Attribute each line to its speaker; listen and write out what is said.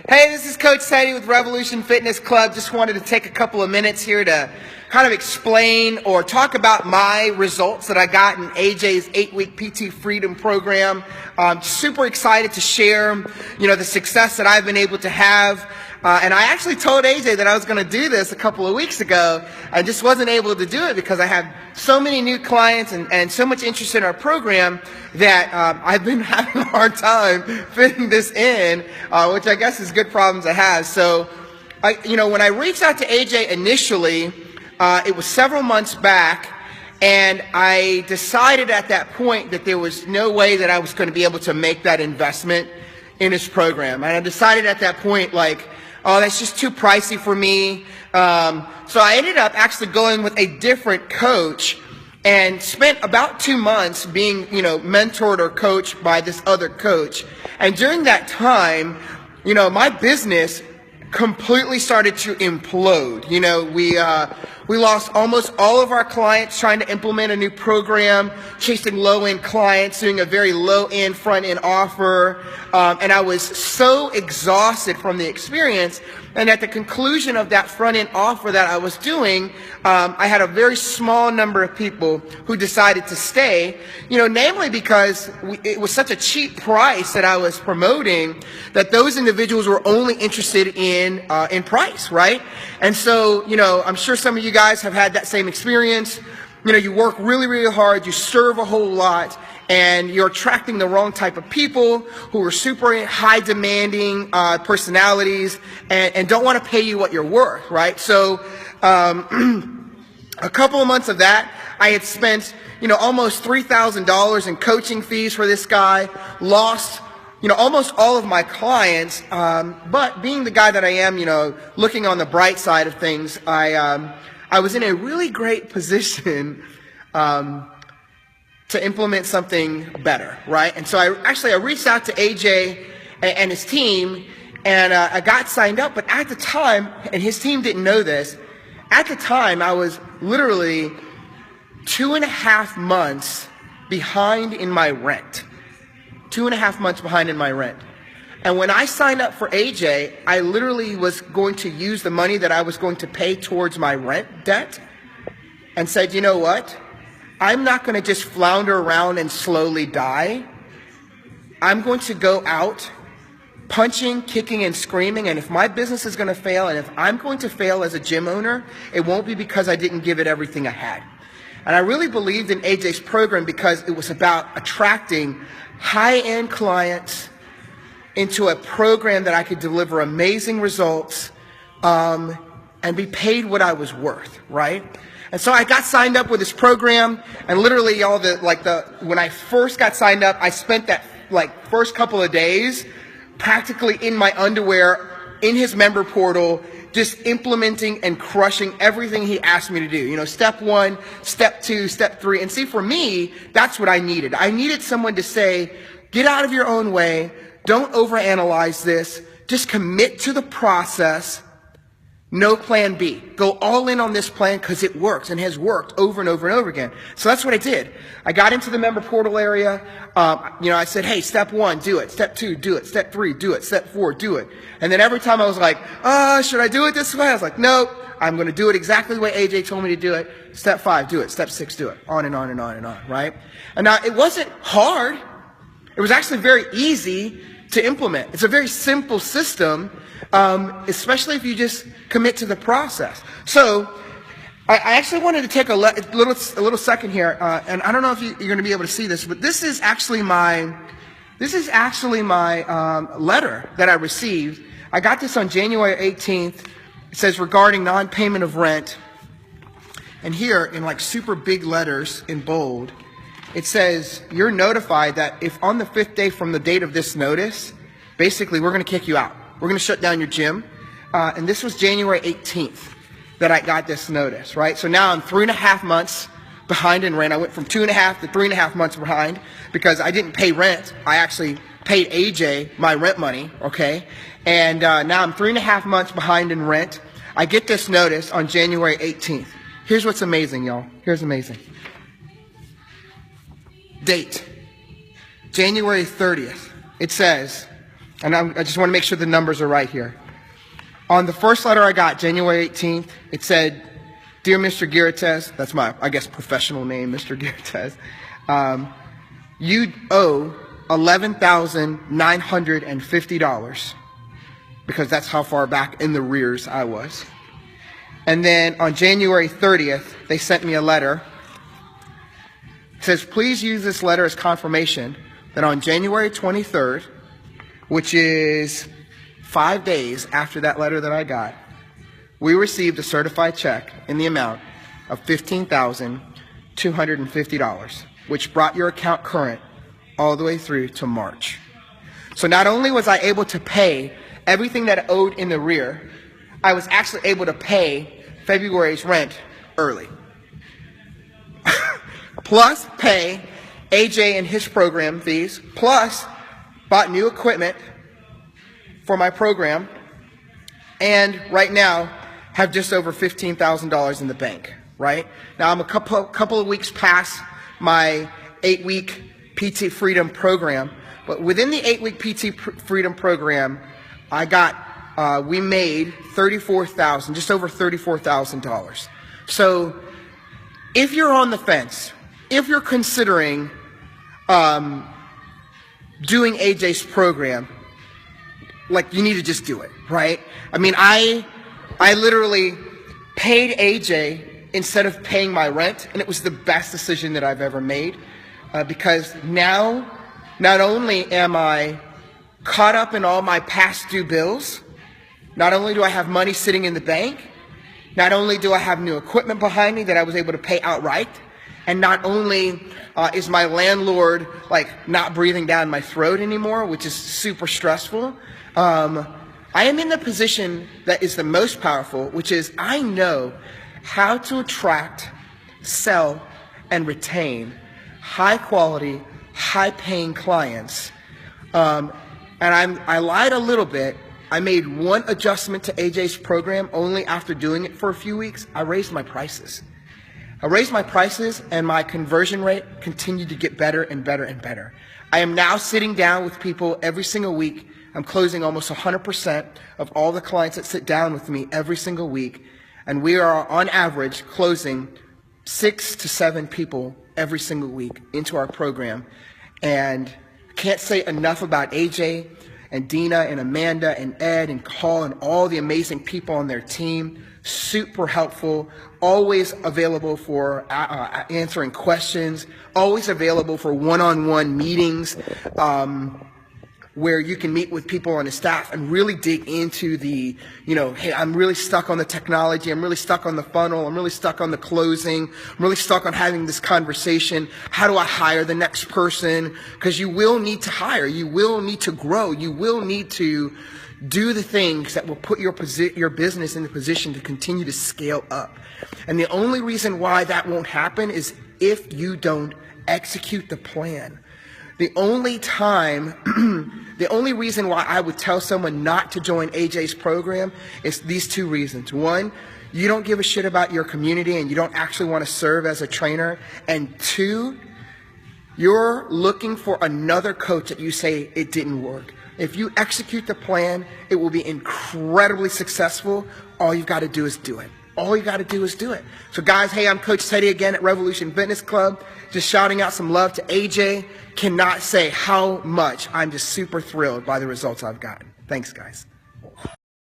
Speaker 1: Hey, this is Coach Teddy with Revolution Fitness Club. Just wanted to take a couple of minutes here to kind of explain or talk about my results that I got in AJ's 8-week PT Freedom program. I'm super excited to share, the success that I've been able to have. And I actually told AJ that I was going to do this a couple of weeks ago. I just wasn't able to do it because I have so many new clients and so much interest in our program that I've been having a hard time fitting this in, which I guess is good problems to have. So, when I reached out to AJ initially, it was several months back, and I decided at that point that there was no way that I was going to be able to make that investment in his program. And I decided at that point, that's just too pricey for me. So I ended up actually going with a different coach and spent about 2 months being, mentored or coached by this other coach. And during that time, my business completely started to implode. We lost almost all of our clients trying to implement a new program, chasing low-end clients, doing a very low-end front-end offer. And I was so exhausted from the experience. And at the conclusion of that front-end offer that I was doing, I had a very small number of people who decided to stay, namely because it was such a cheap price that I was promoting that those individuals were only interested in price, right? And so, I'm sure some of you guys have had that same experience. You work really, really hard, you serve a whole lot, and you're attracting the wrong type of people who are super high demanding personalities and don't want to pay you what you're worth, right? So a couple of months of that, I had spent, almost $3,000 in coaching fees for this guy, lost almost all of my clients, but being the guy that I am, looking on the bright side of things, I was in a really great position to implement something better, right? And so I reached out to AJ and his team, and I got signed up, but at the time, and his team didn't know this, at the time I was literally 2.5 months behind in my rent. 2.5 months behind in my rent. And when I signed up for AJ, I literally was going to use the money that I was going to pay towards my rent debt and said, you know what? I'm not going to just flounder around and slowly die. I'm going to go out punching, kicking, and screaming. And if my business is going to fail, and if I'm going to fail as a gym owner, it won't be because I didn't give it everything I had. And I really believed in AJ's program because it was about attracting high-end clients into a program that I could deliver amazing results and be paid what I was worth, right? And so I got signed up with this program, and literally when I first got signed up, I spent that first couple of days practically in my underwear in his member portal, just implementing and crushing everything he asked me to do. Step 1, step 2, step 3. And see, for me, that's what I needed. I needed someone to say, get out of your own way. Don't overanalyze this. Just commit to the process. No plan B. Go all in on this plan because it works and has worked over and over and over again. So that's what I did. I got into the member portal area. I said, hey, step 1, do it. Step 2, do it. Step 3, do it. Step 4, do it. And then every time I was like, should I do it this way? I was like, nope. I'm going to do it exactly the way AJ told me to do it. Step 5, do it. Step 6, do it. On and on and on and on, right? And now it wasn't hard. It was actually very easy to implement. It's a very simple system, especially if you just commit to the process. So I actually wanted to take a little second here, and I don't know if you're going to be able to see this, but this is actually my letter that I received. I got this on January 18th. It says regarding non-payment of rent, and here in super big letters in bold, it says, you're notified that if on the 5th day from the date of this notice, basically we're going to kick you out. We're going to shut down your gym. And this was January 18th that I got this notice, right? So now I'm 3.5 months behind in rent. I went from 2.5 to 3.5 months behind because I didn't pay rent. I actually paid AJ my rent money, okay? And now I'm 3.5 months behind in rent. I get this notice on January 18th. Here's what's amazing, y'all. Here's amazing. Date, January 30th. It says, and I just want to make sure the numbers are right here. On the first letter I got, January 18th, it said, "Dear Mr. Girates," that's my, I guess, professional name, Mr. Girates, you owe $11,950 because that's how far back in the rears I was. And then on January 30th, they sent me a letter. It says, "Please use this letter as confirmation that on January 23rd, which is 5 days after that letter that I got, we received a certified check in the amount of $15,250, which brought your account current all the way through to March." So not only was I able to pay everything that I owed in the rear, I was actually able to pay February's rent early. Plus pay AJ and his program fees, plus bought new equipment for my program, and right now have just over $15,000 in the bank, right? Now I'm a couple of weeks past my 8-week PT Freedom program, but within the 8-week PT Freedom program, we made just over $34,000. So if you're on the fence, if you're considering doing AJ's program, like, you need to just do it, right? I mean, I literally paid AJ instead of paying my rent, and it was the best decision that I've ever made, because now not only am I caught up in all my past due bills, not only do I have money sitting in the bank, not only do I have new equipment behind me that I was able to pay outright, and not only is my landlord not breathing down my throat anymore, which is super stressful, I am in the position that is the most powerful, which is I know how to attract, sell, and retain high quality, high paying clients. And I lied a little bit. I made one adjustment to AJ's program only after doing it for a few weeks. I raised my prices. And my conversion rate continued to get better and better and better. I am now sitting down with people every single week. I'm closing almost 100% of all the clients that sit down with me every single week. And we are on average closing 6 to 7 people every single week into our program. And I can't say enough about AJ and Dina and Amanda and Ed and Carl and all the amazing people on their team. Super helpful, always available for answering questions, always available for one-on-one meetings where you can meet with people on the staff and really dig into the, hey, I'm really stuck on the technology, I'm really stuck on the funnel, I'm really stuck on the closing, I'm really stuck on having this conversation. How do I hire the next person? Because you will need to hire, you will need to grow, you will need to do the things that will put your business in the position to continue to scale up. And the only reason why that won't happen is if you don't execute the plan. The only reason why I would tell someone not to join AJ's program is these 2 reasons. 1, you don't give a shit about your community and you don't actually want to serve as a trainer. And 2, you're looking for another coach that you say it didn't work. If you execute the plan, it will be incredibly successful. All you've got to do is do it. All you got to do is do it. So guys, hey, I'm Coach Teddy again at Revolution Fitness Club. Just shouting out some love to AJ. Cannot say how much I'm just super thrilled by the results I've gotten. Thanks, guys.